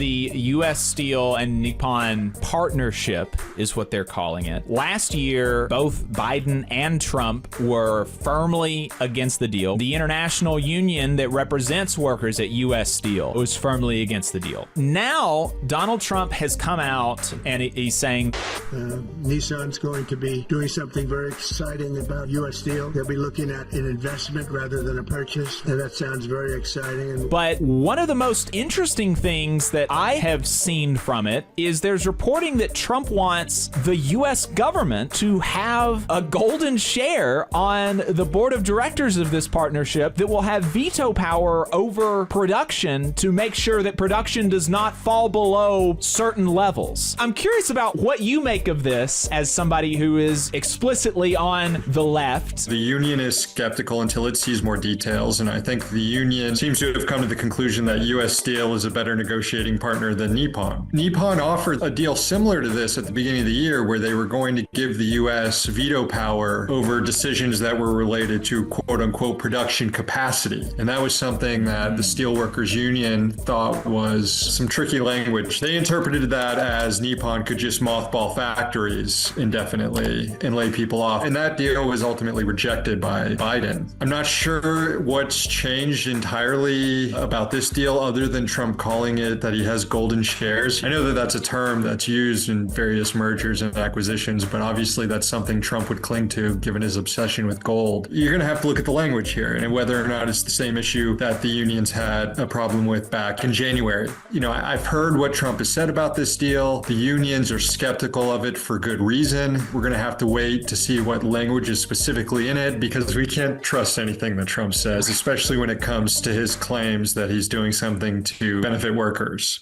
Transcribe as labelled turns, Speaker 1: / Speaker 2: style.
Speaker 1: the U.S. Steel and Nippon partnership, is what they're calling it. Last year, both Biden and Trump were firmly against the deal. The international union that represents workers at U.S. Steel was firmly against the deal. Now, Donald Trump has come out and he's saying
Speaker 2: Nissan's going to be doing something very exciting about U.S. Steel. They'll be looking at an investment rather than a purchase, and that sounds very exciting.
Speaker 1: But one of the most interesting things that I have seen from it is there's reporting that Trump wants the U.S. government to have a golden share on the board of directors of this partnership that will have veto power over production to make sure that production does not fall below certain levels. I'm curious about what you make of this as somebody who is explicitly on the left.
Speaker 3: The union is skeptical until it sees more details, and I think the union seems to have come to the conclusion that U.S. Steel is a better negotiating partner than Nippon. Nippon offered a deal similar to this at the beginning of the year where they were going to give the U.S. veto power over decisions that were related to quote-unquote production capacity. And that was something that the Steelworkers Union thought was some tricky language. They interpreted that as Nippon could just mothball factories indefinitely and lay people off. And that deal was ultimately rejected by Biden. I'm not sure what's changed entirely about this deal other than Trump calling it that he has golden shares. I know that that's a term that's used in various mergers and acquisitions, but obviously that's something Trump would cling to given his obsession with gold. You're going to have to look at the language here and whether or not it's the same issue that the unions had a problem with back in January. You know, I've heard what Trump has said about this deal. The unions are skeptical of it for good reason. We're going to have to wait to see what language is specifically in it because we can't trust anything that Trump says, especially when it comes to his claims that he's doing something to benefit workers.